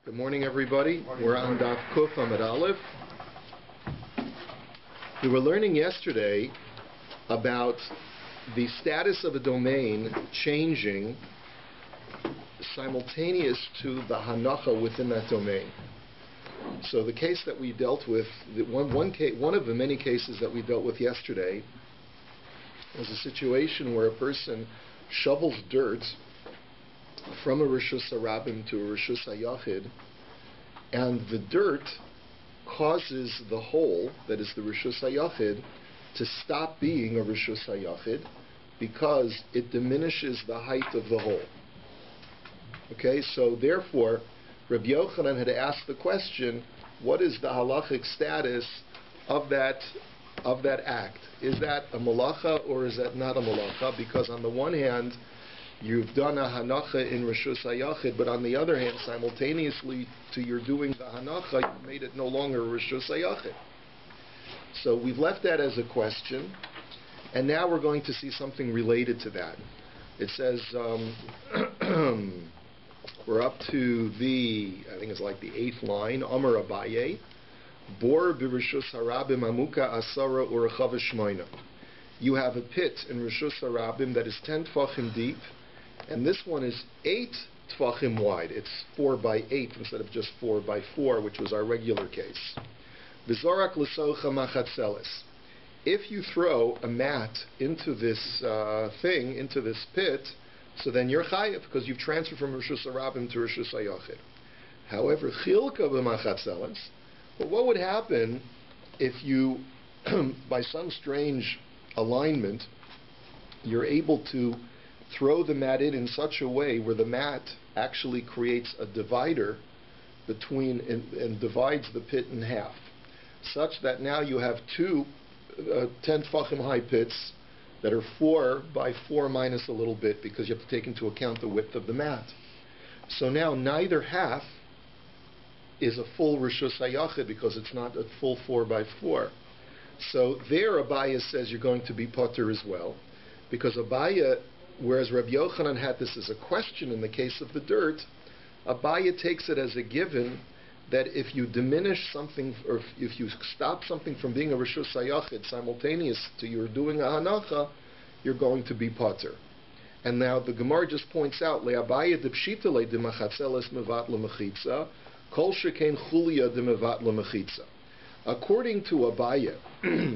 Good morning, everybody. We're on DAF Kuf Amud Aleph. We were learning yesterday about the status of a domain changing simultaneous to the hanacha within that domain. So the case that we dealt with, one of the many cases that we dealt with yesterday, was a situation where a person shovels dirt from a Rishus HaRabim to a Rishus HaYachid, and the dirt causes the hole, that is the Rishus HaYachid, to stop being a Rishus HaYachid because it diminishes the height of the hole. Okay, so therefore, Rabbi Yochanan had asked the question, what is the halachic status of that act? Is that a malacha or is that not a malacha? Because on the one hand, you've done a hanacha in Rishus HaYachid, but on the other hand, simultaneously to your doing the hanacha, you've made it no longer Rishus HaYachid. So we've left that as a question, and now we're going to see something related to that. It says, we're up to I think it's like the 8th line, Amar Abaye, Bor b'Rishus HaRabim Amuka Asara Urechava Shmoina. You have a pit in Rishus HaRabim that is 10 tfachim deep, and this one is 8 tfachim wide. It's 4 by 8 instead of just 4 by 4, which was our regular case. V'zorak l'socha machatzeles. If you throw a mat into this into this pit, so then you're chayiv, because you've transferred from Rishus HaRabim to Rishus HaYachid. However, chilka b'machatzeles, but what would happen if you, by some strange alignment, you're able to throw the mat in such a way where the mat actually creates a divider between and divides the pit in half, such that now you have two 10 tfachim high pits that are 4 by 4 minus a little bit, because you have to take into account the width of the mat. So now neither half is a full Rishus HaYachid because it's not a full 4 by 4. So there Abaya says you're going to be potter as well, because Abaya, whereas Rabbi Yochanan had this as a question in the case of the dirt, Abaya takes it as a given that if you diminish something, or if you stop something from being a Rishus HaYachid simultaneous to your doing a hanacha, you're going to be potter. And now the Gemara just points out, le'abaya depshita le demachatzeles mevat lemechitza, kol sheken chulia demevat lemechitza. According to Abaya,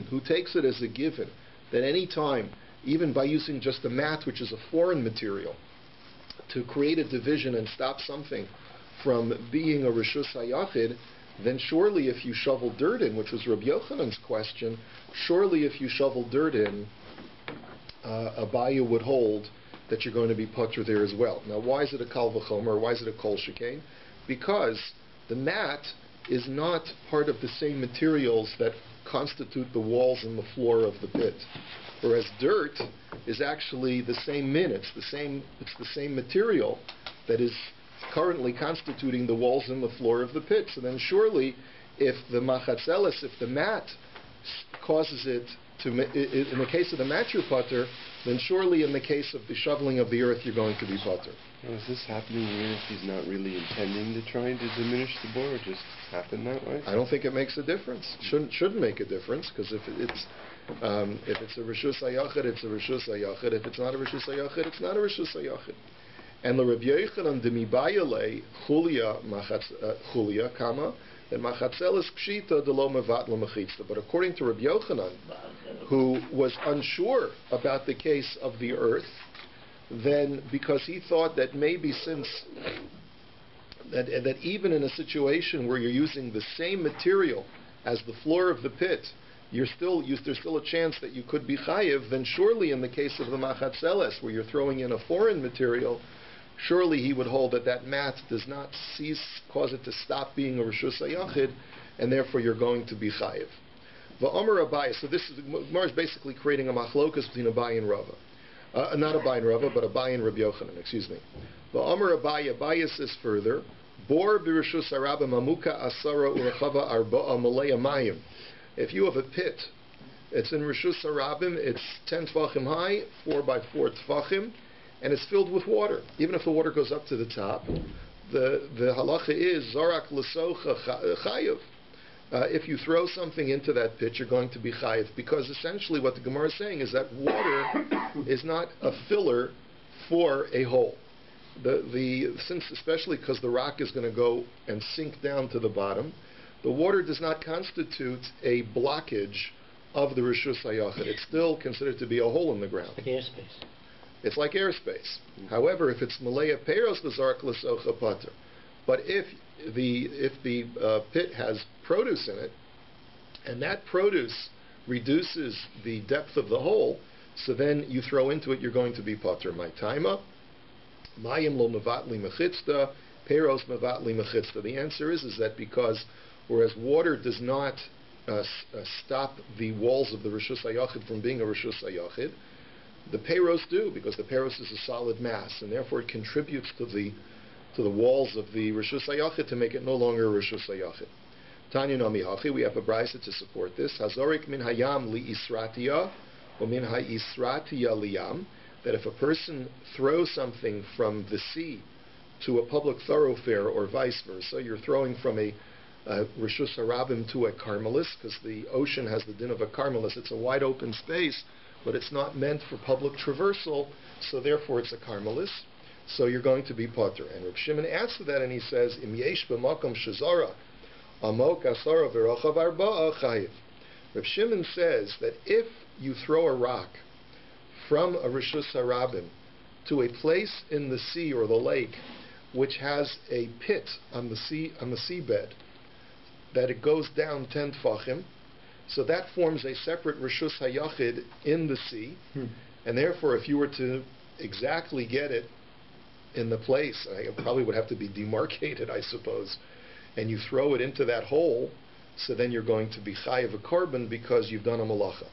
who takes it as a given that any time, even by using just a mat, which is a foreign material, to create a division and stop something from being a Rishus HaYachid, then surely if you shovel dirt in, which was Rabbi Yochanan's question, surely if you shovel dirt in, Abaya would hold that you're going to be potter there as well. Now, why is it a kal v'chomer, or why is it a kol shekain? Because the mat is not part of the same materials that constitute the walls and the floor of the pit, whereas dirt is actually the same it's the same material that is currently constituting the walls and the floor of the pit. So then surely if the machatzeles, if the mat causes it to, in the case of the mat you're potter, then surely in the case of the shoveling of the earth you're going to be potter. Now, is this happening here if he's not really intending to try to diminish the bore, or just happen that way? I don't think it makes a difference. Shouldn't make a difference, because if it's a Rishus HaYachid, it's a Rishus HaYachid. If it's not a Rishus HaYachid, it's not a Rishus HaYachid. And the Rabbi Yochanan demibayale chulia kama, then machatzeles pshita de lo mevat lemechitza. But according to Rabbi Yochanan, who was unsure about the case of the earth, then because he thought that maybe since that even in a situation where you're using the same material as the floor of the pit, there's still a chance that you could be chayiv, then surely in the case of the machatzeles, where you're throwing in a foreign material, surely he would hold that mat does not cause it to stop being a Rishus HaYachid, and therefore you're going to be chayiv. V'amar Abaya, so this is, Gemara is basically creating a machlokas between Abaya and Rava. Not Abaya and Rava, but Abaya and Rabbi Yochanan, excuse me. V'amar Abaya says further, Bor b'Rishus HaRabim Amuka Asara Urechava Arba'a Malei Amayim. If you have a pit, it's in Rishus HaRabim, it's 10 tfachim high, 4 by 4 tfachim, and it's filled with water. Even if the water goes up to the top, the halacha is Zarak L'socha Chayiv. If you throw something into that pit, you're going to be chayiv, because essentially what the Gemara is saying is that water is not a filler for a hole. Since especially because the rock is going to go and sink down to the bottom, the water does not constitute a blockage of the Rishus HaYachid. It's still considered to be a hole in the ground. Like airspace. It's like airspace. However, if it's Malaya Peros L'Zark L'Socha Pater, but if the pit has produce in it, and that produce reduces the depth of the hole, so then you throw into it, you're going to be pater. My taima, mayim lo mevatli mechitzta, peros mevatli mechitzta. The answer is that because whereas water does not stop the walls of the Rishus HaYachid from being a Rishus HaYachid, the peros do, because the peros is a solid mass, and therefore it contributes to the walls of the Rishus HaYachid to make it no longer a Rishus HaYachid. Tanya Nami Hachi, we have a brisa to support this. Hazorik min hayam li isratiya, or min ha-isratiya liyam, that if a person throws something from the sea to a public thoroughfare or vice versa, you're throwing from a Rishus Harabim to a Carmelis, because the ocean has the din of a Carmelis. It's a wide open space, but it's not meant for public traversal, so therefore it's a Carmelis. So you're going to be potter. And Reb Shimon adds to that, and he says, Im yesh b'makom shazara, amok asara v'rochav arba'a chayiv. Reb Shimon says that if you throw a rock from a Rishus Harabim to a place in the sea or the lake which has a pit on the seabed, that it goes down 10 tfachim, so that forms a separate Rishus HaYachid in the sea, and therefore if you were to exactly get it in the place, it probably would have to be demarcated, I suppose, and you throw it into that hole, so then you're going to be chayiv a korban because you've done a malacha.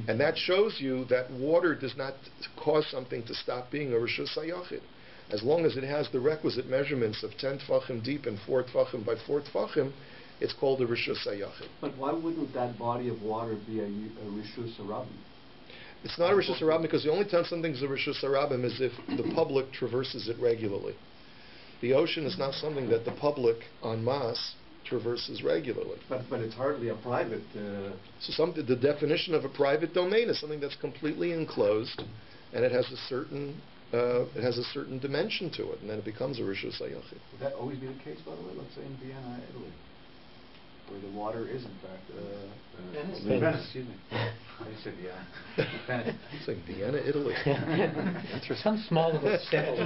And that shows you that water does not cause something to stop being a Rishus HaYachid. As long as it has the requisite measurements of 10 tfachim deep and 4 tfachim by 4 tfachim, it's called a Rishus HaYachid. But why wouldn't that body of water be a Rishus Harabim? It's not a Rishus Harabim because the only time something's a Rishus Harabim is if the public traverses it regularly. The ocean is not something that the public en masse traverses regularly. But it's hardly a private... So the definition of a private domain is something that's completely enclosed, and it has a certain dimension to it, and then it becomes a Rishus HaYachid. Would that always be the case, by the way? Let's say in Vienna, Italy, where the water is in fact... Venice. Excuse me. I said Vienna. Venice. It's like Vienna, Italy. Some small little step.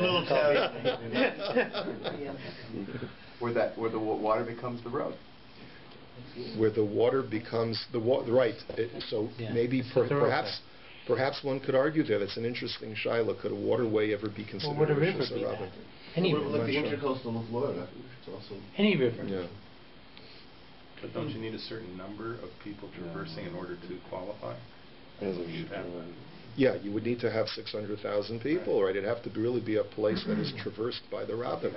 Where the water becomes the road. Where the water becomes the water, right? Maybe perhaps one could argue that it's an interesting shaila. Could a waterway ever be considered Would a a river Rishus be that? Harabim? Any Like river. the intercoastal of Florida. It's also... Any river. Yeah. But don't you need a certain number of people traversing in order to qualify? Yeah, you would need to have 600,000 people, right? It'd have to really be a place that is traversed by the Rabbim.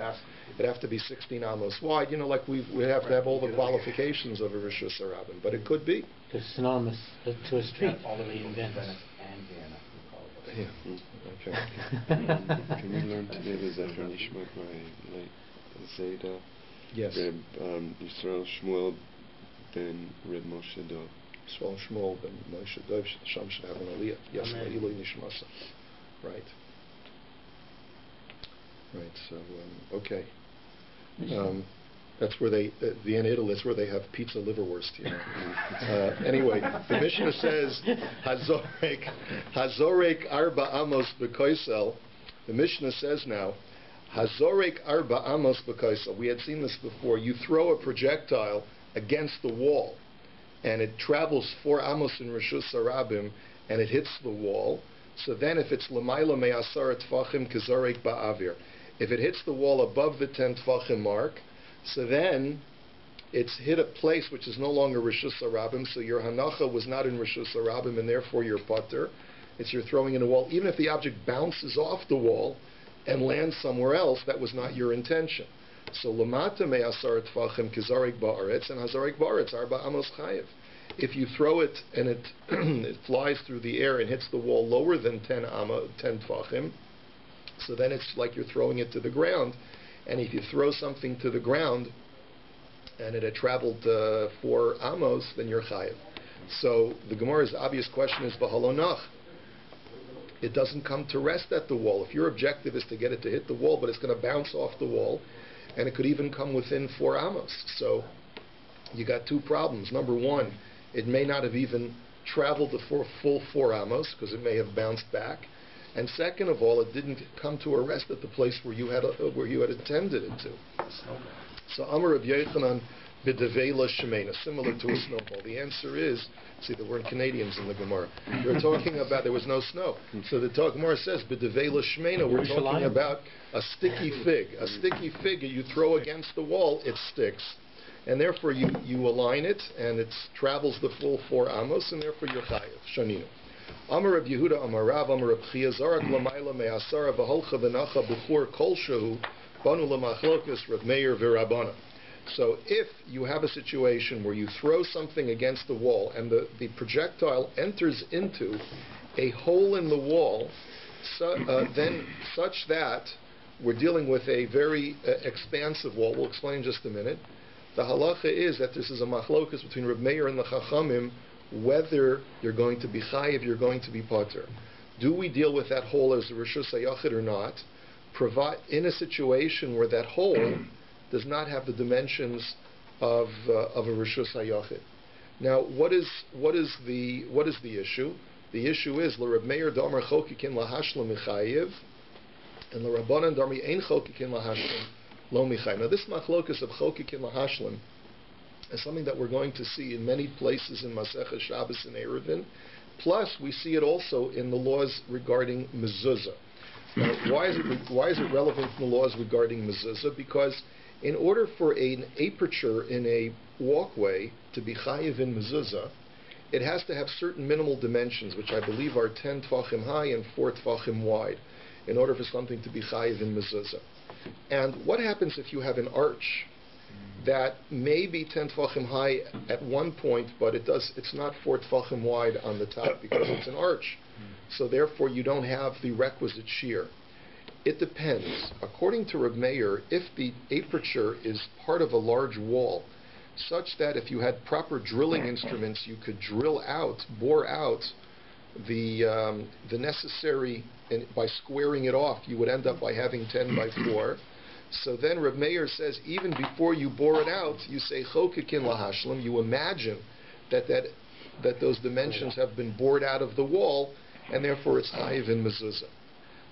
It'd have to be 16 amos wide, like we'd have to have all the qualifications of a Rishus Harabim, but it could be. It's synonymous to a street all the way in Venice. Yeah. Okay. Can we learn today the Zecher Nishmat by late Zayda? Yes. Reb Yisrael Shmuel ben Reb Moshe Dov. Yisrael Shmuel ben Moshe Dov, Sham should have an aliyah. Yes, Eloi Nishmasa. Right. Right, so, okay. That's where Vienna, Italy, that's where they have pizza liverwurst, Anyway, the Mishnah says, Hazorek arba amos bekoisel. The Mishnah says now, Hazorek arba amos bekoisel. We had seen this before. You throw a projectile against the wall, and it travels 4 amos in Rishus Harabim, and it hits the wall. So then if it's Lamaila me'asar tfachim kazorek ba'avir, if it hits the wall above the 10 tfachim mark, so then it's hit a place which is no longer Rishus Harabim, so your hanacha was not in Rishus Harabim, and therefore you're pater. It's you're throwing in a wall. Even if the object bounces off the wall and lands somewhere else, that was not your intention. So lamata me'asar tfachim kizarik ba'aretz, and hazarik ba'aretz arba amos chayiv. If you throw it and it it flies through the air and hits the wall lower than 10 tfachim, so then it's like you're throwing it to the ground, and if you throw something to the ground, and it had traveled 4 amos, then you're chayiv. So the Gemara's obvious question is b'halonach. It doesn't come to rest at the wall. If your objective is to get it to hit the wall, but it's going to bounce off the wall, and it could even come within 4 amos. So you got 2 problems. Number one, it may not have even traveled the full 4 amos because it may have bounced back. And second of all, it didn't come to a rest at the place where you had intended it to. So Amar Rav Yochanan b'devela shemena, similar to a snowball. The answer is, see, there weren't Canadians in the Gemara. We're talking about there was no snow. So the Gemara says b'devela shemena. We're talking about a sticky fig. A sticky fig you throw against the wall, it sticks, and therefore you align it, and it travels the full 4 amos, and therefore you're chayiv. Shaninu. Amar Rav Yehuda Amar Rav Amar Rav Chia Zarak Lamayla Me'asara V'holcha V'nacha B'chur Kol Shehu Banu L'machlokas Rav Meir V'Rabana. So if you have a situation where you throw something against the wall and the projectile enters into a hole in the wall, then such that we're dealing with a very expansive wall. We'll explain in just a minute. The halacha is that this is a machlokas between Rav Meir and the Chachamim, whether you're going to be chayiv, you're going to be poter. Do we deal with that hole as a reshus hayachid or not? In a situation where that hole does not have the dimensions of a reshus hayachid. Now, what is the issue? The issue is l'Rab Meir damar chokikin lahashlam michayiv, and l'Rabbanan darmi ein chokikin lahashlam lo michayiv. Now, this machlokas of chokikin lahashlam is something that we're going to see in many places in Masechah Shabbos and Eruvin. Plus, we see it also in the laws regarding mezuzah. Now, why is it relevant in the laws regarding mezuzah? Because in order for an aperture in a walkway to be chayiv in mezuzah, it has to have certain minimal dimensions, which I believe are 10 tvachim high and 4 tvachim wide, in order for something to be chayiv in mezuzah. And what happens if you have an arch that may be 10 tvachim high at one point, but it's not 4 tvachim wide on the top because it's an arch. So therefore you don't have the requisite shear. It depends. According to Reb Meir, if the aperture is part of a large wall, such that if you had proper drilling instruments, you could bore out the necessary, and by squaring it off, you would end up by having 10 by 4. So then Reb Meir says, even before you bore it out, you say chokikin lahashlam. You imagine that those dimensions have been bored out of the wall, and therefore it's chayiv in mezuzah.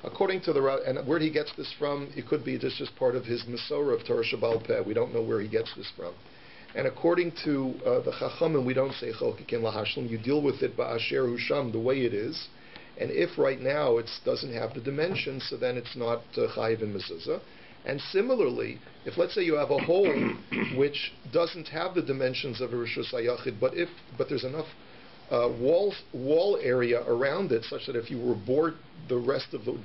According to and where he gets this from, it could be just part of his Masorah of Torah Shabbal Peh. We don't know where he gets this from. And according to the Chachamim, we don't say chokikin lahashlam. You deal with it ba'asher husham, the way it is. And if right now it doesn't have the dimensions, so then it's not chayiv in mezuzah. And similarly, if let's say you have a hole which doesn't have the dimensions of a reshus hayachid, but there's enough wall area around it such that if you were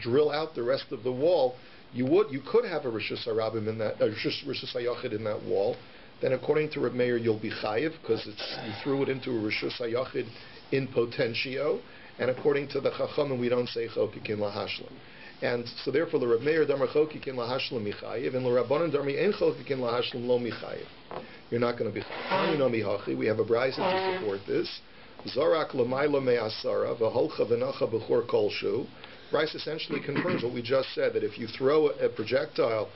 drill out the rest of the wall, you could have a reshus harabim in that reshus hayachid in that wall. Then according to Reb Meir, you'll be chayiv because you threw it into a reshus hayachid in potentio. And according to the Chachamim, we don't say chokikin lahashlam. And so therefore, the Reb Meir damar chokikin lahashlam michayiv, and the Rabbanan darmi ein chokikin lahashlam lo michayiv. You're not going to be chayiv. We have a brayso to support this. Zarak lamayla me'asara v'holcha v'nacha b'chor kolshu. Brayso essentially confirms what we just said, that if you throw a projectile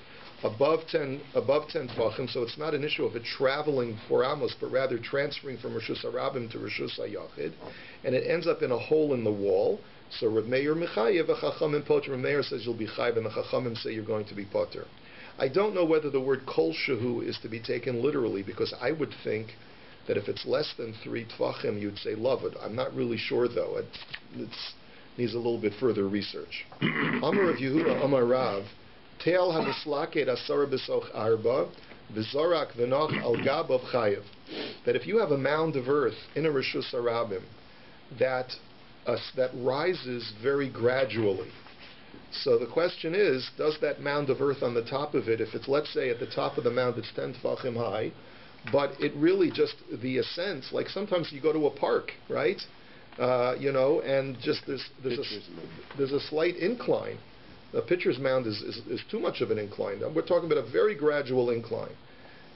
above 10 tvachim, so it's not an issue of it traveling 4 amos, but rather transferring from reshus harabim to reshus hayachid, and it ends up in a hole in the wall. So Reb Meir mechayev, a Chachamim poter. Reb Meir says you'll be chayiv, and the Chachamim say you're going to be poter. I don't know whether the word kol shehu is to be taken literally, because I would think that if it's less than 3 tvachim, you'd say lavud. I'm not really sure though. It needs a little bit further research. Amar Rav Yehuda Amar Rav Teal hamislaket asara b'soch arba v'zorak v'noch al gab of chayiv. That if you have a mound of earth in a reshus harabim that rises very gradually. So the question is, does that mound of earth on the top of it, if it's, let's say, at the top of the mound it's 10 tvachim high, but it really just, the ascent, like sometimes you go to a park, right? And just there's a slight incline. A pitcher's mound is too much of an incline. We're talking about a very gradual incline.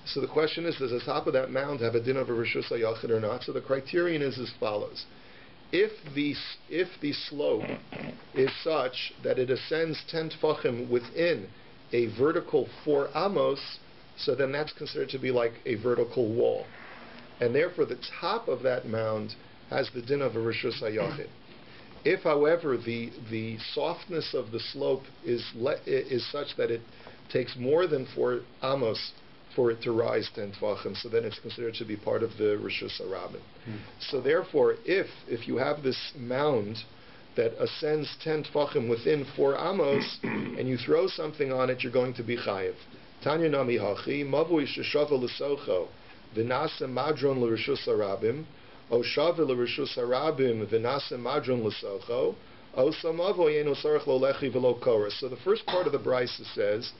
So the question is, does the top of that mound have a din of a Rishus HaYachid or not? So the criterion is as follows. If the slope is such that it ascends 10 tfachim within a vertical 4 amos, so then that's considered to be like a vertical wall. And therefore the top of that mound has the din of a Rishus HaYachid. If, however, the softness of the slope is such that it takes more than 4 amos for it to rise 10 tvachim, so then it's considered to be part of the Rishus HaRabim. So therefore, if you have this mound that ascends 10 tvachim within 4 amos, and you throw something on it, you're going to be chayiv. Tanya nami hachi, mavui sheshava l'socho, v'nase madron l'Rishus HaRabim, o shava l'Rishus HaRabim, v'nase madron l'socho, o samavo yeno sarach lo lechi v'lo koras. So the first part of the brisa says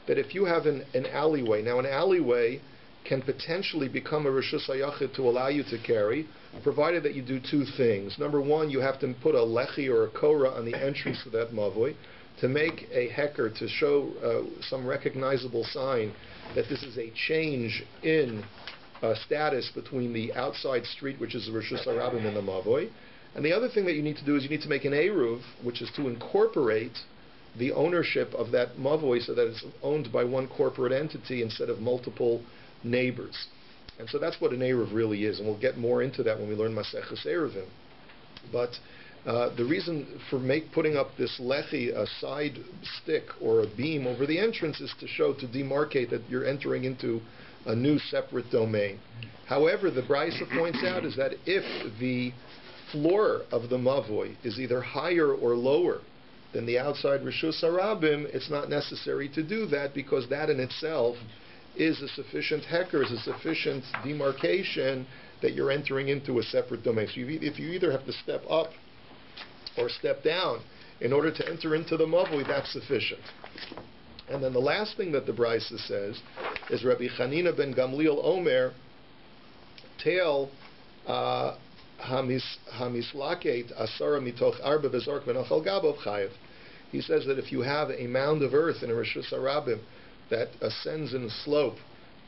that if you have an alleyway, now an alleyway can potentially become a Rishus HaYachid to allow you to carry, provided that you do two things. Number one, you have to put a lechi or a korah on the entrance to that mavoi to make a hecker, to show some recognizable sign that this is a change in status between the outside street, which is the Rishus HaRabim, and the mavoi. And the other thing that you need to do is you need to make an eruv, which is to incorporate the ownership of that mavoi so that it's owned by one corporate entity instead of multiple neighbors. And so that's what an eruv really is, and we'll get more into that when we learn Maseches Eruvim. But the reason for putting up this lechi, a side stick or a beam over the entrance, is to show, to demarcate that you're entering into a new separate domain. However, the Brisa points out is that if the floor of the mavoi is either higher or lower than the outside Rishus HaRabim, it's not necessary to do that, because that in itself is a sufficient hecker, is a sufficient demarcation that you're entering into a separate domain. So if you either have to step up or step down in order to enter into the mavoi, that's sufficient. And then the last thing that the Brisa says is Rabbi Chanina ben Gamliel Omer, Teil hamislaket asara mitoch arba v'zork v'nachal gabov chayev. He says that if you have a mound of earth in a Rishus HaRabim that ascends in a slope,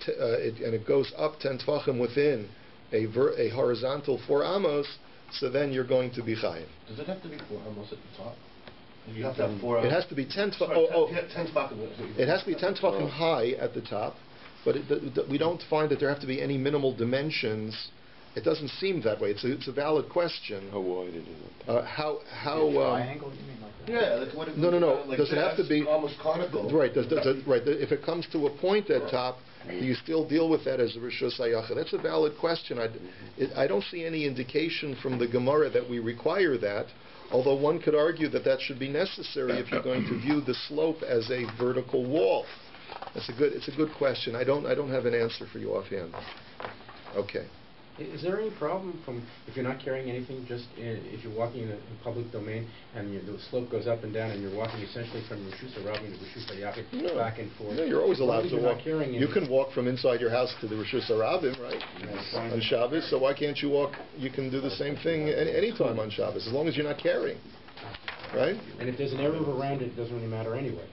and it goes up 10 tvachim within a horizontal 4 amos, so then you're going to be chayiv. Does it have to be 4 amos at the top? You have to have 4 It has to be 10 tvachim. It has to be 10 tvachim high at the top, but we don't find that there have to be any minimal dimensions. It doesn't seem that way. It's a valid question. How wide is it? Triangle, you mean like that? Yeah. Like what No. Like does it have to be almost conical? Right. Right. If it comes to a point at top, do you still deal with that as a Rishus HaYachid? That's a valid question. I don't see any indication from the Gemara that we require that, although one could argue that that should be necessary if you're going to view the slope as a vertical wall. It's a good question. I don't have an answer for you offhand. Okay. Is there any problem if you're not carrying anything, just if you're walking in a public domain and the slope goes up and down and you're walking essentially from Rishus HaRabim to Rishus HaYachid back and forth? No, you're always allowed to walk. You can walk from inside your house to the Rishus HaRabim, right? Yes. On Shabbos, so why can't you walk? You can do the same thing any time on Shabbos, as long as you're not carrying, right? And if there's an eruv around it doesn't really matter anyways.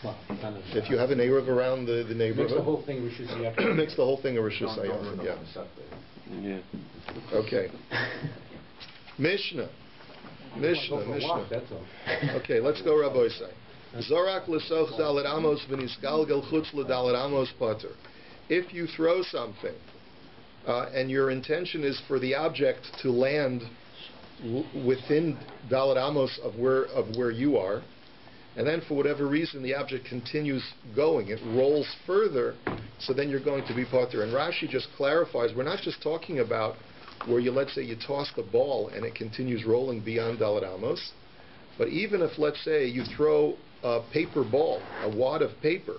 Well, if you have an eruv around the neighborhood, makes the whole thing Rishus HaYachid. Makes the whole thing a Rishus HaYachid, yeah. Yeah. Okay. Mishnah. That's all. Okay, let's go, Rabbi Say. Zorak l'soch dalet amos v'nisgalgel chutz l'dalet amos pater. If you throw something, and your intention is for the object to land within dalet amos of where you are, and then for whatever reason the object continues going, it rolls further, so then you're going to be pater. And Rashi just clarifies, we're not just talking about where let's say you toss the ball and it continues rolling beyond dalet amos, but even if, let's say, you throw a paper ball, a wad of paper,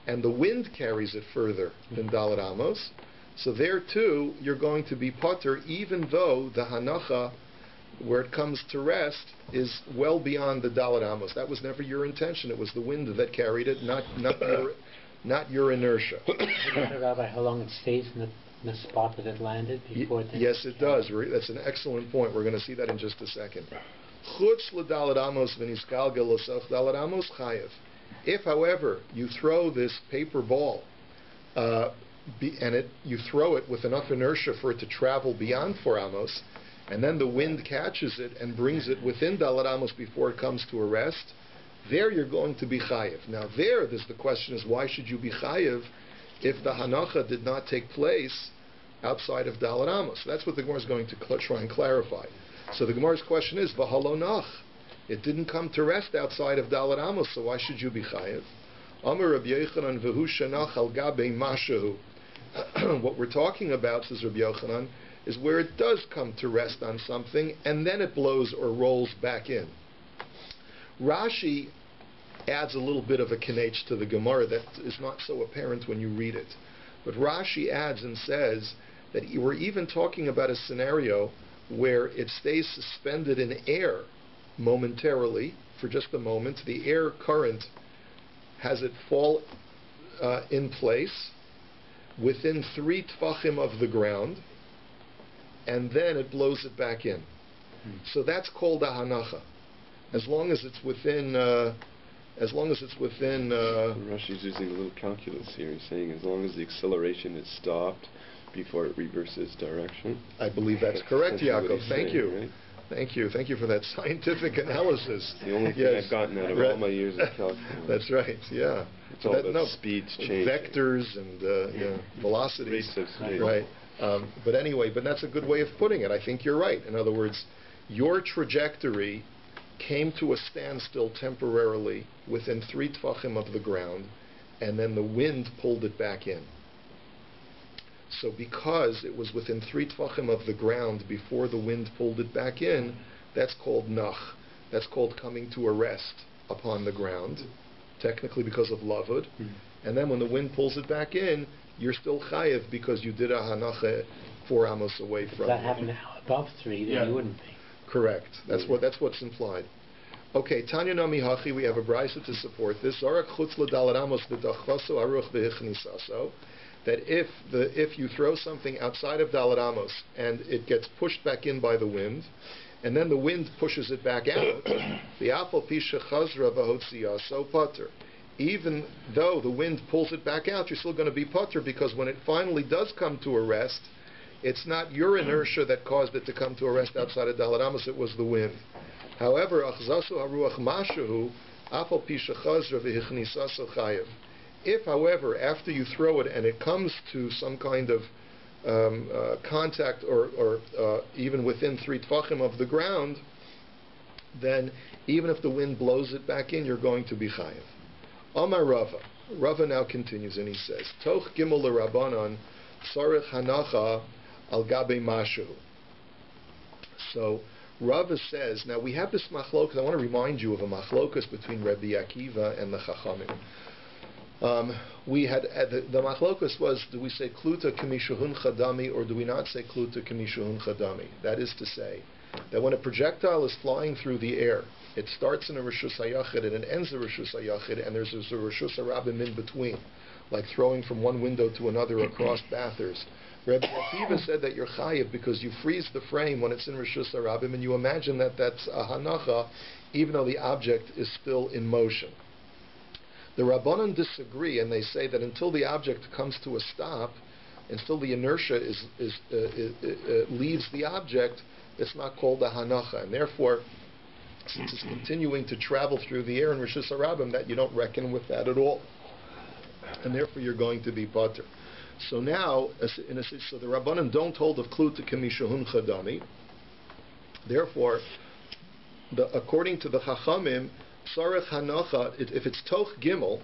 and the wind carries it further than dalet amos, so there too you're going to be pater, even though the hanacha where it comes to rest is well beyond the dalet amos. That was never your intention. It was the wind that carried it, not your inertia. Does it matter, Rabbi, how long it stays in the spot that it landed before it? Yes, it does. That's an excellent point. We're going to see that in just a second. Chutz l'dalet amos v'nisgalgel l'soch dalet amos chayev. If, however, you throw this paper ball, you throw it with enough inertia for it to travel beyond 4 amos, and then the wind catches it and brings it within dalet amos before it comes to a rest, there you're going to be chayev. Now the question is, why should you be chayev if the hanacha did not take place outside of dalet amos? So that's what the Gemara is going to try and clarify. So the Gemara's question is, v'halonach. It didn't come to rest outside of dalet amos, so why should you be chayev? Amar Rabbi Yochanan v'hu shenach al gabei mashahu. What we're talking about, says Rabbi Yochanan, is where it does come to rest on something and then it blows or rolls back in. Rashi adds a little bit of a kinech to the Gemara that is not so apparent when you read it. But Rashi adds and says that we're even talking about a scenario where it stays suspended in air momentarily, for just a moment. The air current has it fall in place within 3 tfachim of the ground, and then it blows it back in. So that's called a hanacha. As long as it's within Rashi's using a little calculus here. He's saying as long as the acceleration is stopped before it reverses direction. I believe that's correct, Yaakov. Thank you. Right? Thank you for that scientific analysis. It's the only thing I've gotten out of all my years of calculus. That's right, yeah. It's all about speeds changing. Vectors and velocities. Rates of speed. Right. But anyway, that's a good way of putting it. I think you're right. In other words, your trajectory came to a standstill temporarily within 3 tfachim of the ground, and then the wind pulled it back in. So because it was within 3 tfachim of the ground before the wind pulled it back in, that's called nach. That's called coming to a rest upon the ground, technically because of lavud. And then when the wind pulls it back in, you're still chayev because you did a hanacha 4 amos away from. If that happened above 3, then you wouldn't be. Correct. That's what's implied. Okay, Tanya Nami Hachi, we have a brisa to support this. Zarak chutz l'dalet amos b'dachvaso aruch v'hichnisaso. That if you throw something outside of dalet amos and it gets pushed back in by the wind, and then the wind pushes it back out, v'afal pisha chazra v'hotziyaso pater. Even though the wind pulls it back out, you're still going to be pater, because when it finally does come to a rest, it's not your inertia that caused it to come to a rest outside of dalet amos, it was the wind. However, achzasu haruach mashahu afal pisha chazra v'hichnisaso chayev. If, however, after you throw it and it comes to some kind of contact or even within 3 tfachim of the ground, then even if the wind blows it back in, you're going to be chayev. Amar Rava. Rava now continues and he says, Toch gimel l'Rabbanan tzarech hanacha al gabe mashu. So Rava says, now we have this machlokas. I want to remind you of a machlokas between Rabbi Akiva and the Chachamim. We had the machlokas was, do we say kluta k'mishuhun chadami or do we not say kluta k'mishuhun chadami? That is to say that when a projectile is flying through the air, it starts in a reshus hayachid and it ends a reshus hayachid, and there's a reshus harabim in between, like throwing from one window to another across bathers. Rabbi Akiva said that you're chayiv because you freeze the frame when it's in reshus harabim, and you imagine that that's a hanacha, even though the object is still in motion. The Rabbanan disagree, and they say that until the object comes to a stop, until the inertia leaves the object, it's not called a hanacha, and therefore, since it's continuing to travel through the air in Rishus Harabim, that you don't reckon with that at all, and therefore you're going to be pater. So now, so the Rabbanan don't hold of kluta k'mishahun chadami. Therefore, according to the Chachamim, Sarech hanacha, if it's toch gimel,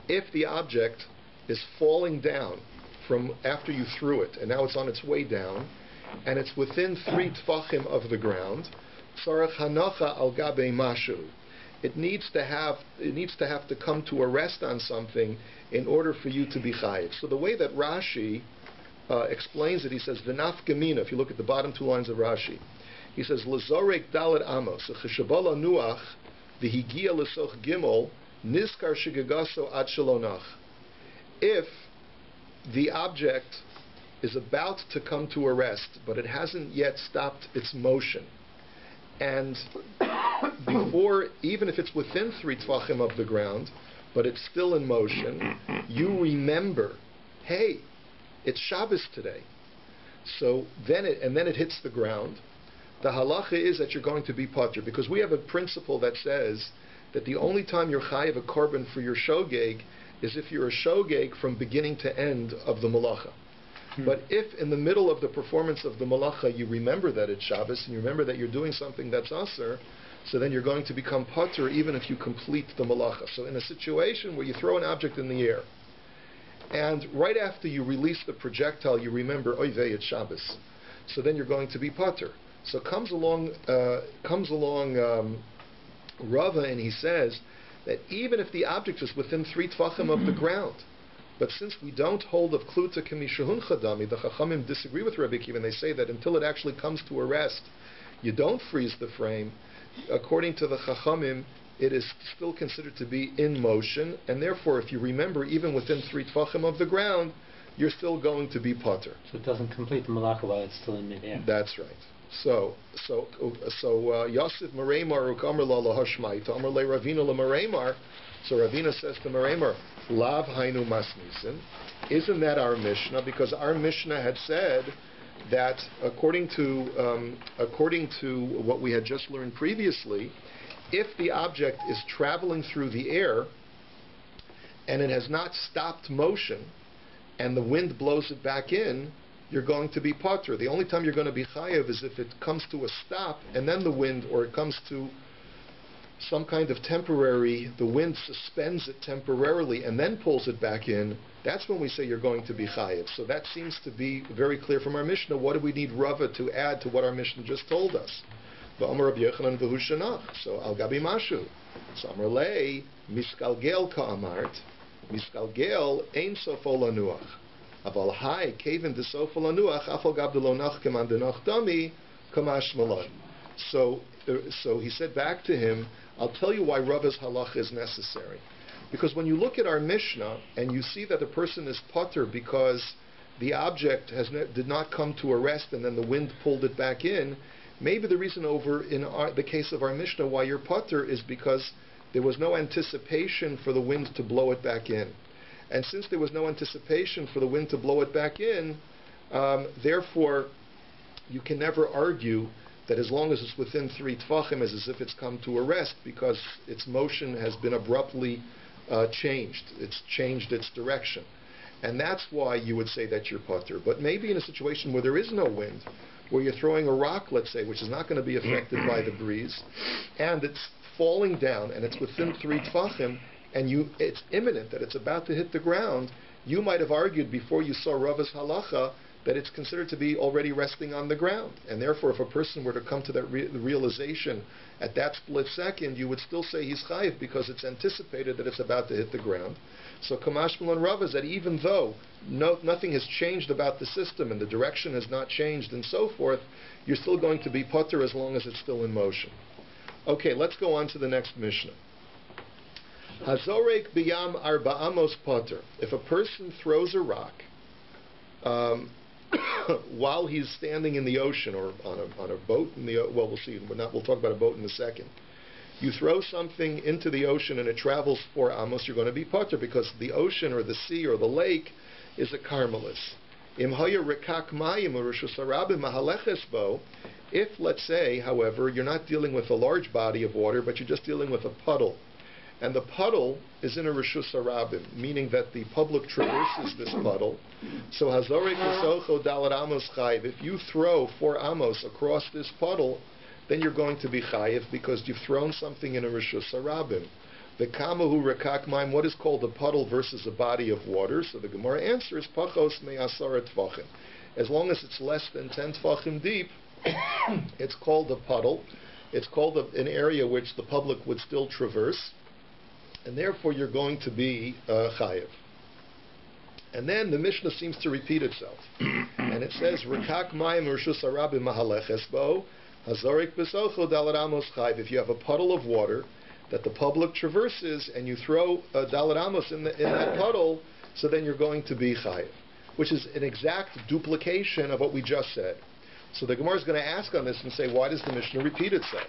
if the object is falling down from after you threw it, and now it's on its way down, and it's within 3 tfachim of the ground, sarech hanacha al gabe mashu. It needs to have to come to a rest on something in order for you to be chayiv. So the way that Rashi explains it, he says v'naf gemina. If you look at the bottom 2 lines of Rashi, he says l'zorek dalet amos cheshabala nuach. V'higia l'soch gimel niskar shigagaso ad shalonach. If the object is about to come to a rest, but it hasn't yet stopped its motion, and before, even if it's within 3 tvachim of the ground, but it's still in motion, you remember, hey, it's Shabbos today. So then it hits the ground. The halacha is that you're going to be potter, because we have a principle that says that the only time you're chayiv a korban for your shogeg is if you're a shogeg from beginning to end of the malacha. But if in the middle of the performance of the malacha you remember that it's Shabbos and you remember that you're doing something that's aser, so then you're going to become potter even if you complete the malacha. So in a situation where you throw an object in the air, and right after you release the projectile you remember, oy vey, it's Shabbos, so then you're going to be potter. So comes along Rava, and he says that even if the object is within 3 tvachim of the ground, but since we don't hold of kluta kemishahun chadami, the Chachamim disagree with Rabbi Akiva, and they say that until it actually comes to a rest, you don't freeze the frame. According to the Chachamim, it is still considered to be in motion, and therefore, if you remember, even within 3 tvachim of the ground, you're still going to be potter. So it doesn't complete the malacha while it's still in midair. That's right. So Yoseph Mareimar Ukamar La Lahashmai to Amar Le Ravina La Mareimar. So Ravina says to Mareimar, Lav Hainu Masnisin. Isn't that our Mishnah? Because our Mishnah had said that according to what we had just learned previously, if the object is traveling through the air and it has not stopped motion, and the wind blows it back in, you're going to be potter. The only time you're going to be chayev is if it comes to a stop, and then the wind, or it comes to some kind of temporary, the wind suspends it temporarily and then pulls it back in. That's when we say you're going to be chayev. So that seems to be very clear from our Mishnah. What do we need Rava to add to what our Mishnah just told us? V'amar Rabbi Yochanan v'hu shanach. So al gabi mashu. So amar lei miskalgel ka'amart. Miskalgel ein sofo lanuach. Aval hai kevin desofo lanuach afal gab delo nach keman denach dami kamash malon. So he said back to him, I'll tell you why Rava's halach is necessary. Because when you look at our Mishnah and you see that the person is potter because the object did not come to a rest and then the wind pulled it back in, maybe the reason over in the case of our Mishnah why you're potter is because there was no anticipation for the wind to blow it back in. And since there was no anticipation for the wind to blow it back in, therefore you can never argue that as long as it's within 3 tvachim, it's as if it's come to a rest because its motion has been abruptly changed. It's changed its direction. And that's why you would say that you're potter. But maybe in a situation where there is no wind, where you're throwing a rock, let's say, which is not going to be affected by the breeze, and it's falling down, and it's within 3 tvachim, and it's imminent that it's about to hit the ground, you might have argued before you saw Rava's halacha that it's considered to be already resting on the ground. And therefore, if a person were to come to that realization at that split second, you would still say he's chayiv because it's anticipated that it's about to hit the ground. So Kamash Malon Rava is that even though nothing has changed about the system and the direction has not changed and so forth, you're still going to be potter as long as it's still in motion. Okay, let's go on to the next Mishnah. Hazorek biyam arba'amos potter. If a person throws a rock while he's standing in the ocean or on a boat in the we'll see. We'll talk about a boat in a second. You throw something into the ocean and it travels 4 amos, you're going to be potter because the ocean or the sea or the lake is a carmelis. If, let's say, however, you're not dealing with a large body of water, but you're just dealing with a puddle, and the puddle is in a Rishus Harabim, meaning that the public traverses this puddle. So Hazorek L'socho Dalet Amos Chayiv. If you throw 4 amos across this puddle, then you're going to be Chayiv because you've thrown something in a Rishus Harabim. The Kamahu Rekak Maim, what is called a puddle versus a body of water? So the Gemara answers Pachos Me'asara Tvachim. As long as it's less than 10 Tvachim deep, it's called a puddle. It's called an area which the public would still traverse. And therefore you're going to be chayiv. And then the Mishnah seems to repeat itself. And it says, Rekak mayim rishus harabim mahaleches bo, hazorik besocho dalet amos chayiv. If you have a puddle of water that the public traverses and you throw dalet amos in that puddle, so then you're going to be chayiv. Which is an exact duplication of what we just said. So the Gemara is going to ask on this and say, why does the Mishnah repeat itself?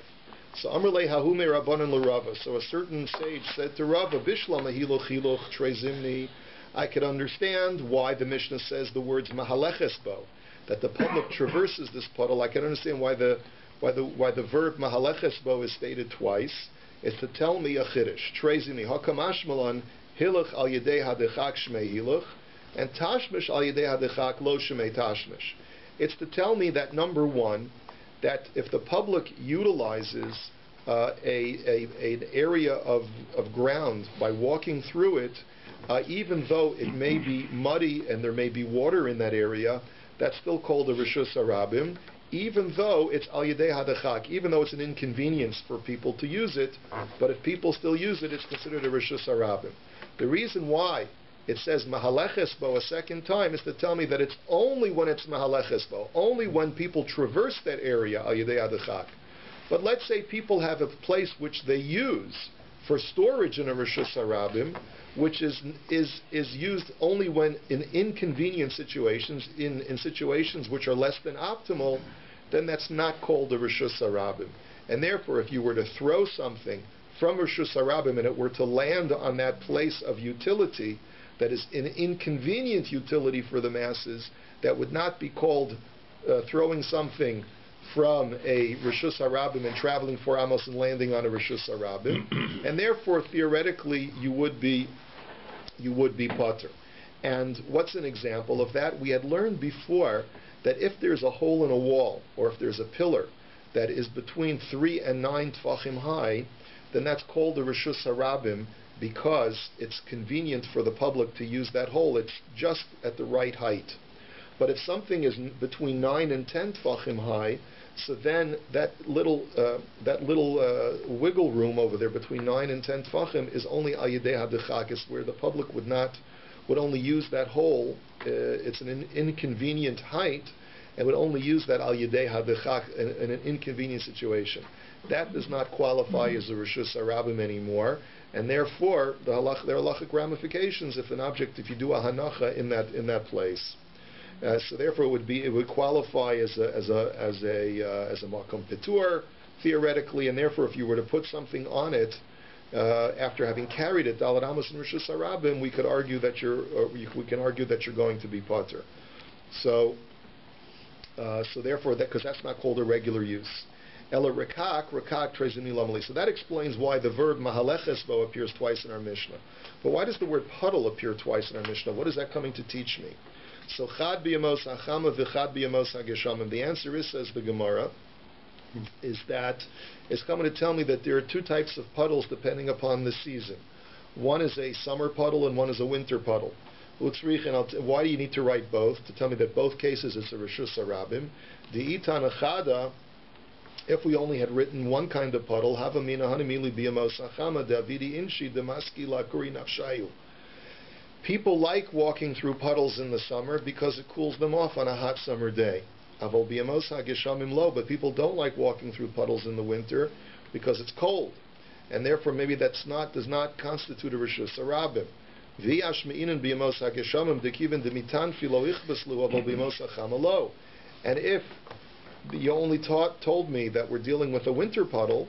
So Amrle Hahume Rabbanan L'Rava. So a certain sage said to Rava, Bishlama Hiluch Hiluch Trezimni. I could understand why the Mishnah says the words Mahaleches Bo, that the public traverses this puddle. I can understand why the verb Mahaleches Bo is stated twice. It's to tell me a chiddush. Trezimni Hakam Ashmalan Hiluch Al Yedei Hadechak Shmei Hiluch and Tashmish Al Yedei Hadechak Lo Shmei Tashmish. It's to tell me that number one, that if the public utilizes an area of ground by walking through it, even though it may be muddy and there may be water in that area, that's still called a Rishus Harabim, even though it's Al Yedei Hadachak, even though it's an inconvenience for people to use it, but if people still use it, it's considered a Rishus Harabim. The reason why it says Mahaleches Bo a second time is to tell me that it's only when it's Mahaleches Bo, only when people traverse that area, Al Yedei Hadachak. But let's say people have a place which they use for storage in a Rishus Harabim, which is used only when in inconvenient situations, in situations which are less than optimal, then that's not called a Rishus Harabim. And therefore, if you were to throw something from Rishus Harabim and it were to land on that place of utility, that is an inconvenient utility for the masses, that would not be called throwing something from a Rishus Harabim and traveling 4 amos and landing on a Rishus Harabim, and therefore theoretically you would be potter. And what's an example of that? We had learned before that if there's a hole in a wall, or if there's a pillar that is between 3 and 9 tfachim high, then that's called a Rishus Harabim because it's convenient for the public to use that hole. It's just at the right height. But if something is between 9 and 10 tfachim high, so then that little wiggle room over there between 9 and 10 tfachim is only al yedei hadechakis, where the public would only use that hole. It's an inconvenient height, and would only use that al yedei hadechak in an inconvenient situation. That does not qualify as a Rishus Harabim anymore, and therefore there are halachic ramifications if you do a hanacha in that place. So therefore, it would qualify as a makom petur theoretically, and therefore, if you were to put something on it after having carried it daled amos in Rishus Harabim, we can argue that you're going to be potter. So therefore, because that's not called a regular use. Ela rekak trezini lamali. So that explains why the verb mahaleches bo appears twice in our Mishnah. But why does the word puddle appear twice in our Mishnah? What is that coming to teach me? So chad biyamos hachama v'chad biyamos hageshamim. The answer is, says the Gemara, is that it's coming to tell me that there are 2 types of puddles depending upon the season. One is a summer puddle and one is a winter puddle. Why do you need to write both? To tell me that both cases it's a Rishus Harabim. The itan achada, if we only had written one kind of puddle, havamina hanimili biyamos hachama davidi inshi demaski lakuri nafshayu. People like walking through puddles in the summer because it cools them off on a hot summer day. Avol biyamos hageshamim lo, but people don't like walking through puddles in the winter because it's cold, and therefore maybe does not constitute a Rishus Harabim. V'yash me'inan biyamos hageshamim dekiven demitan filo ichbaslu avol biyamos hachama lo. And if you only told me that we're dealing with a winter puddle,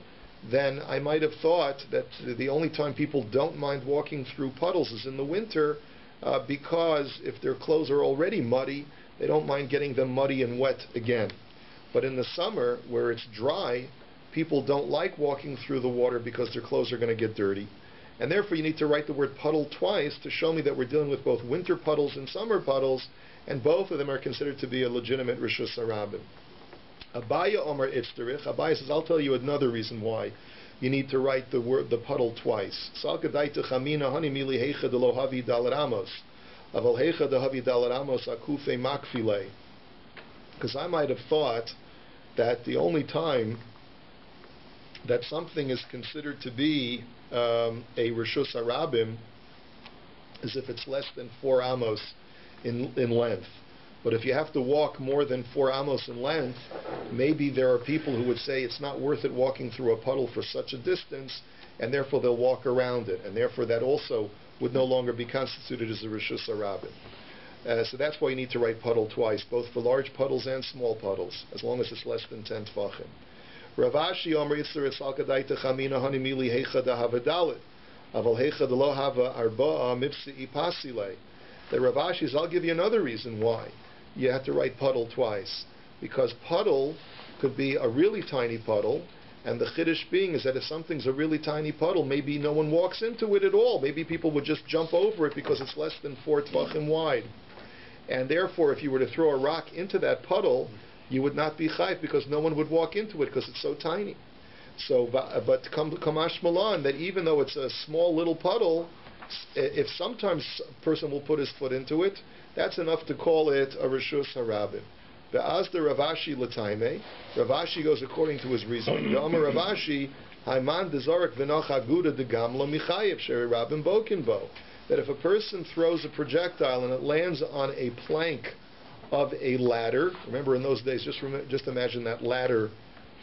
then I might have thought that the only time people don't mind walking through puddles is in the winter, because if their clothes are already muddy, they don't mind getting them muddy and wet again. But in the summer, where it's dry, people don't like walking through the water because their clothes are going to get dirty. And therefore you need to write the word puddle twice to show me that we're dealing with both winter puddles and summer puddles, and both of them are considered to be a legitimate Rishus Harabim. Abaya Omer Itzterich. Abaya says, I'll tell you another reason why you need to write the puddle twice. Because I might have thought that the only time that something is considered to be a Rishus Harabim is if it's less than 4 amos in length. But if you have to walk more than 4 amos in length, maybe there are people who would say it's not worth it walking through a puddle for such a distance, and therefore they'll walk around it, and therefore that also would no longer be constituted as a Rishus Harabim. So that's why you need to write puddle twice, both for large puddles and small puddles, as long as it's less than 10 tfachim. Ravashi Omer Yitzir Yitzal Kadai Techamina Hanimili Heicha Dahavadalit. Aval Heicha Delo Hava Arba'a Mipsi Ipasile. The Ravashi says, I'll give you another reason why you have to write puddle twice. Because puddle could be a really tiny puddle, and the chiddush being is that if something's a really tiny puddle, maybe no one walks into it at all. Maybe people would just jump over it because it's less than 4 tvachim wide. And therefore, if you were to throw a rock into that puddle, you would not be chayv because no one would walk into it because it's so tiny. So, but kamash malan, that even though it's a small little puddle, if sometimes a person will put his foot into it, that's enough to call it a reshus harabim. Be'az the Ravashi l'taime, Ravashi goes according to his reasoning. Yama Ravashi, Haiman dezarik v'noch aguda de gamla michayev sheri rabim bokin bo. That if a person throws a projectile and it lands on a plank of a ladder, remember in those days, just imagine that ladder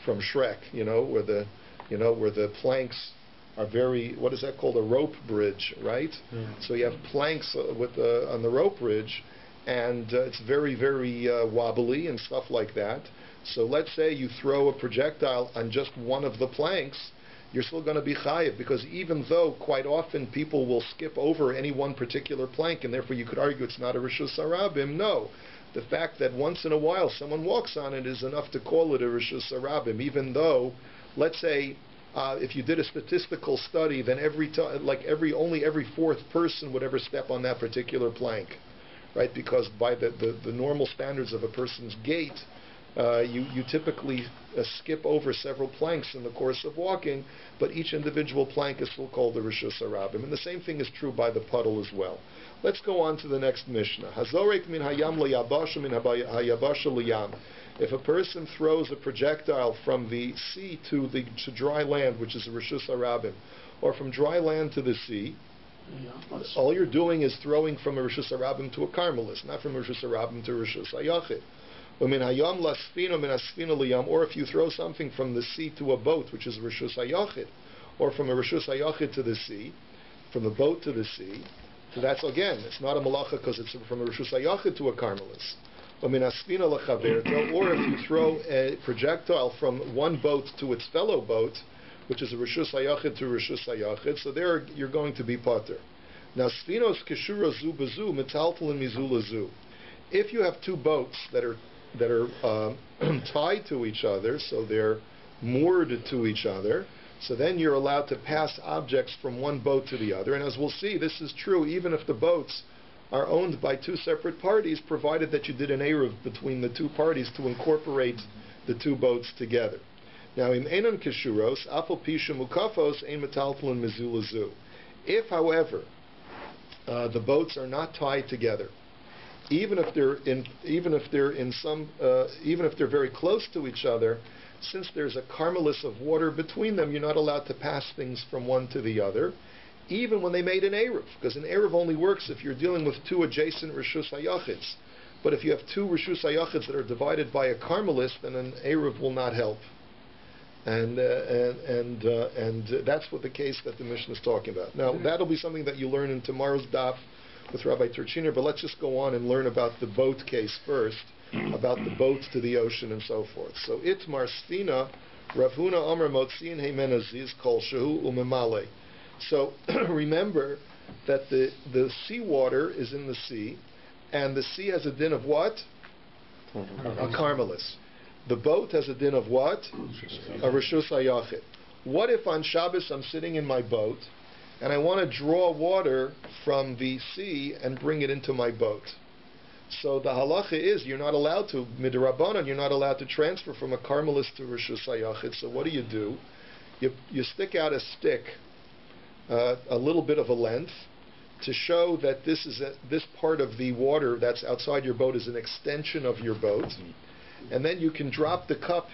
from Shrek, where the planks are very, what is that called, a rope bridge, right? So you have planks on the rope bridge, and it's very, very wobbly and stuff like that. So let's say you throw a projectile on just one of the planks, you're still going to be chayiv, because even though quite often people will skip over any one particular plank, and therefore you could argue it's not a reshus harabim, no. The fact that once in a while someone walks on it is enough to call it a reshus harabim, even though, let's say, if you did a statistical study, then only every fourth person would ever step on that particular plank. Right, because by the normal standards of a person's gait, you typically skip over several planks in the course of walking, but each individual plank is still called the reshus harabim. And the same thing is true by the puddle as well. Let's go on to the next Mishnah. Hazorek min hayam liyabasha min hayabasha liyam. If a person throws a projectile from the sea to dry land, which is a reshus harabim, or from dry land to the sea, all you're doing is throwing from a reshus harabim to a karmelis, not from a reshus harabim to a reshus hayachid. Or if you throw something from the sea to a boat, which is a reshus hayachid, or from a reshus hayachid to the sea, from the boat to the sea, so that's again, it's not a malacha because it's from a reshus hayachid to a karmelis. Or if you throw a projectile from one boat to its fellow boat, which is a reshus hayachid to reshus hayachid, so there you're going to be pater. Now, sfinos keshura zu bezu metaltal and mizula zu. If you have two boats that are tied to each other, so they're moored to each other, so then you're allowed to pass objects from one boat to the other. And as we'll see, this is true even if the boats are owned by two separate parties, provided that you did an eruv between the two parties to incorporate the two boats together. Now, im enon keshuros, afal pisha mukafos ein metaltalin mizulazu. If, however, the boats are not tied together, even if they're very close to each other, since there's a karmelis of water between them, you're not allowed to pass things from one to the other, even when they made an eruv, because an eruv only works if you're dealing with two adjacent reshus hayachids. But if you have two reshus hayachids that are divided by a karmelis, then an eruv will not help. And that's what the case that the Mishnah is talking about. Now, that'll be something that you learn in tomorrow's DAF with Rabbi Turchiner, but let's just go on and learn about the boat case first, about the boats to the ocean and so forth. So, Itmar Sfina, Rav Huna Omer Motziin Heimen Aziz Kol Shehu Umemale. So, remember that the seawater is in the sea, and the sea has a din of what? A karmelis. The boat has a din of what? A reshus hayachid. What if on Shabbos I'm sitting in my boat and I want to draw water from the sea and bring it into my boat? So the halacha is you're not allowed to, midrabanan, you're not allowed to transfer from a karmelis to reshus hayachid. So what do? You stick out a stick, a little bit of a length, to show that this part of the water that's outside your boat is an extension of your boat. And then you can drop the cup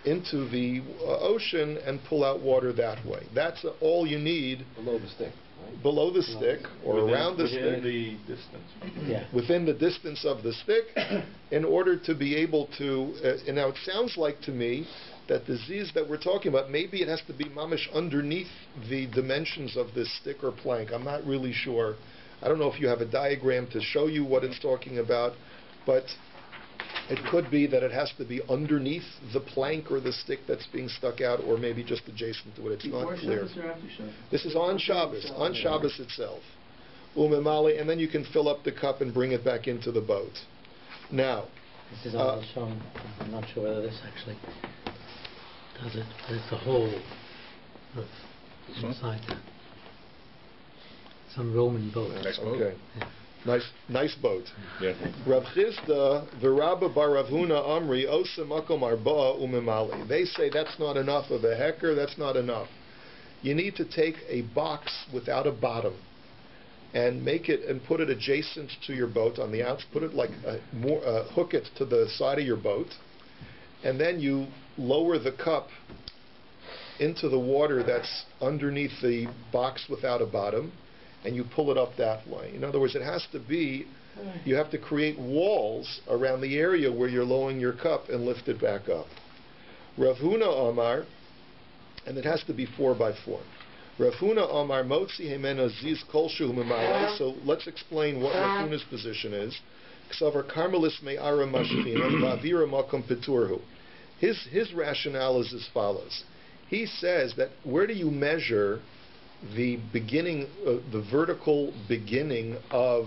into the ocean and pull out water that way. That's all you need. Below the stick, right? Below the stick, or around the stick. Within the distance. Yeah. Within the distance of the stick, in order to be able to... and now it sounds like to me that the ziz that we're talking about, maybe it has to be mamish underneath the dimensions of this stick or plank. I'm not really sure. I don't know if you have a diagram to show you what it's talking about, but It could be that it has to be underneath the plank or the stick that's being stuck out, or maybe just adjacent to it. It's not clear. Before Shabbos or after Shabbos? This is on Shabbos itself. Umemali, and then you can fill up the cup and bring it back into the boat. Now, This is all shown. I'm not sure whether this actually does it, but it's the whole of inside that. Some Roman boat. Nice boat. okay. Nice boat. Yeah. Rav Chisda, V'Rabba bar Rav Huna Amri, Osa Makom Arba'a Umemali. They say that's not enough of a hecker, that's not enough. You need to take a box without a bottom and make it and put it adjacent to your boat on the outs. Put it like hook it to the side of your boat, and then you lower the cup into the water that's underneath the box without a bottom, and you pull it up that way. In other words, it has to be, you have to create walls around the area where you're lowering your cup and lift it back up. Rav Huna Amar, and it has to be 4 by 4. Rav Huna Amar Motzi Hemena Ziz Kolshu Memalei. So let's explain what Rav Huna's position is. Ksavar Karmelis Me'ara Mashchina Va'avira Makom Peturhu. His rationale is as follows. He says that where do you measure the beginning, the vertical beginning of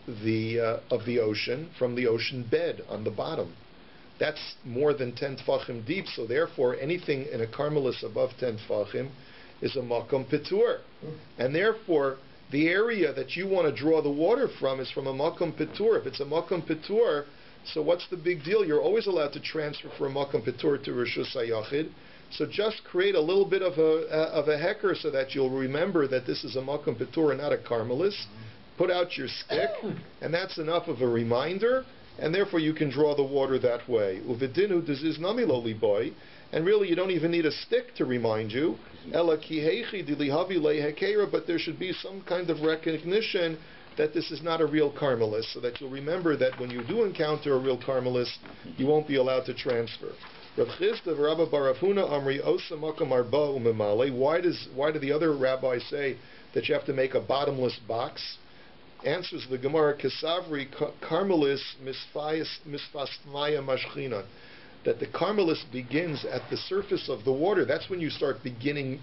the ocean from the ocean bed on the bottom? That's more than 10 tfachim deep. So therefore, anything in a Karmelis above 10 tfachim is a makom petur, and therefore the area that you want to draw the water from is from a makom petur. If it's a makom petur, so what's the big deal? You're always allowed to transfer from a makom petur to reshus hayachid. So just create a little bit of a hecker so that you'll remember that this is a makom petur and not a karmelis. Put out your stick, and that's enough of a reminder, and therefore you can draw the water that way. Uvidinu diziz nami lo liboy. And really, you don't even need a stick to remind you. But there should be some kind of recognition that this is not a real Carmelis, so that you'll remember that when you do encounter a real Carmelis, you won't be allowed to transfer. Why do the other rabbis say that you have to make a bottomless box? Answers the Gemara, Kesavri Carmelis misfasmaya mashchina. That the Carmelis begins at the surface of the water. That's when you start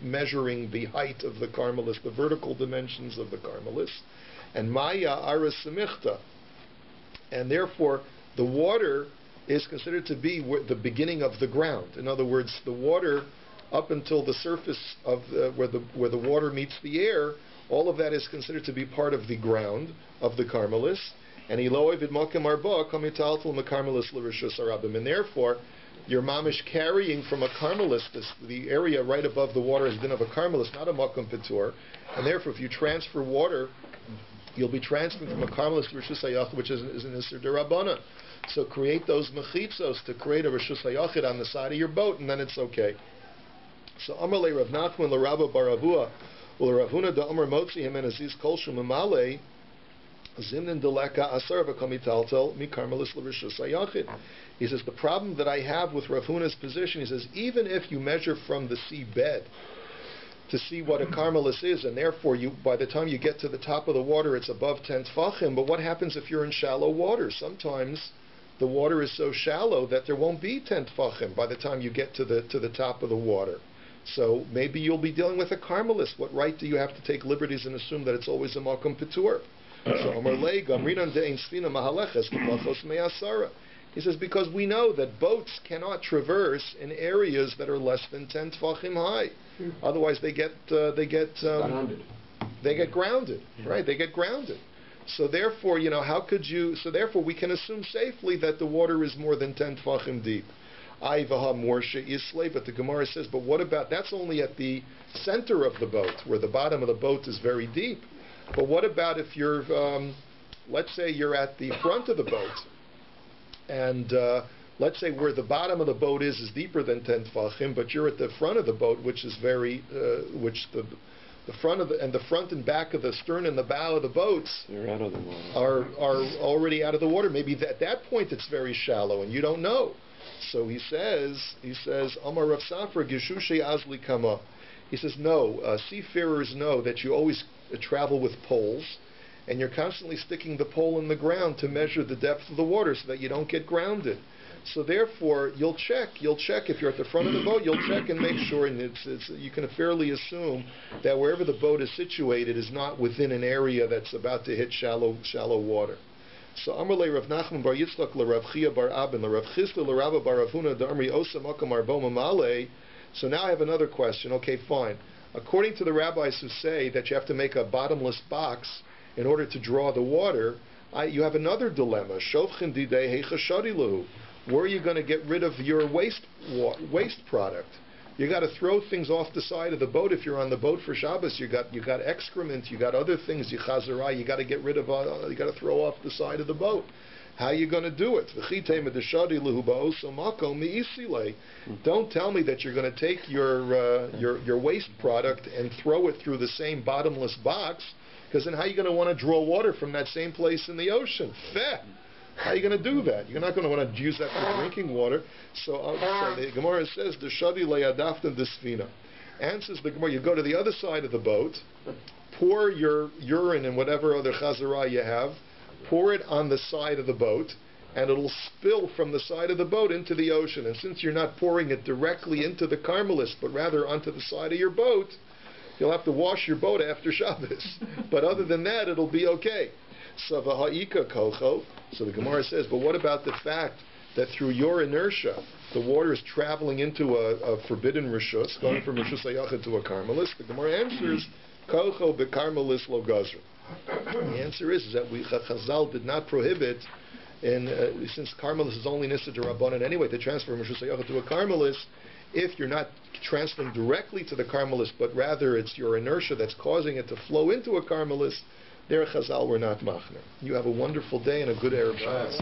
measuring the height of the Carmelis, the vertical dimensions of the Carmelis. And Maya Aras Semichta. And therefore, the water is considered to be the beginning of the ground. In other words, the water up until the surface of where the water meets the air, all of that is considered to be part of the ground of the Carmelis. And therefore, your mamish carrying from a Carmelis, the area right above the water is din of a Carmelis, not a makom petur. And therefore, if you transfer water, you'll be transferring from a Carmelis to Rishus HaYachid, which is an Isser D'Rabbanan. So create those mechitzos to create a Rishus HaYachid on the side of your boat, and then it's okay. So Amar le Rav Nachman le Rabba bar Avua Rav Huna da Amar Motzi Hemen Aziz Kol Shu Memale. He says, the problem that I have with Rav Huna's position, he says, even if you measure from the seabed to see what a Carmelis is, and therefore by the time you get to the top of the water, it's above 10 tfachim, but what happens if you're in shallow water? Sometimes the water is so shallow that there won't be 10 tfachim by the time you get to the top of the water. So maybe you'll be dealing with a Carmelis. What right do you have to take liberties and assume that it's always a makom petur? He says, because we know that boats cannot traverse in areas that are less than 10 tfachim high. Otherwise, they get grounded. Right? They get grounded. So therefore, how could you? So therefore, we can assume safely that the water is more than 10 tfachim deep. But the Gemara says, but what about? That's only at the center of the boat, where the bottom of the boat is very deep. But what about if you're, let's say you're at the front of the boat, and let's say where the bottom of the boat is deeper than 10 tfachim, but you're at the front of the boat, which is the front of the front and back of the stern and the bow of the boats They're out of the water. are already out of the water. Maybe at that point it's very shallow and you don't know. So he says, Amar Rav Safra Geshushe Azli Kama. He says, no, seafarers know that you always travel with poles, and you're constantly sticking the pole in the ground to measure the depth of the water so that you don't get grounded. So therefore, you'll check if you're at the front of the boat, you'll check and make sure, and you can fairly assume that wherever the boat is situated is not within an area that's about to hit shallow water. So Amrle Rav Nachman bar Yitzchak Rav Chia bar Abin Rav Chisda Rabbi bar Rav Huna Amri Osa Makam Arboma Male. So now I have another question. Okay, fine. According to the rabbis who say that you have to make a bottomless box in order to draw the water, you have another dilemma. Shovchin didei heichashadilu. Where are you going to get rid of your waste product? You got to throw things off the side of the boat if you're on the boat for Shabbos. You got excrement, you got other things, you got to get rid of, you got to throw off the side of the boat. How are you going to do it? Don't tell me that you're going to take your waste product and throw it through the same bottomless box, because then how are you going to want to draw water from that same place in the ocean? How are you going to do that? You're not going to want to use that for drinking water. So the Gemara says, the shadi le'adaftan desfina. Answers the Gemara, you go to the other side of the boat, pour your urine and whatever other chazara you have, pour it on the side of the boat, and it'll spill from the side of the boat into the ocean. And since you're not pouring it directly into the Carmelis, but rather onto the side of your boat, you'll have to wash your boat after Shabbos. But other than that, it'll be okay. So the Gemara says, but what about the fact that through your inertia, the water is traveling into a forbidden rishus, going from rishus hayachid to a Carmelis? The Gemara answers, kocho bekarmelis lo gazra. The answer is that Chazal did not prohibit, and since Carmelis is only nissa d'Rabbanan anyway, to transfer from rishus hayachid to a Carmelis, if you're not transferring directly to the Carmelis, but rather it's your inertia that's causing it to flow into a Carmelis, there Chazal were not machner. You have a wonderful day and a good Erev Shabbos.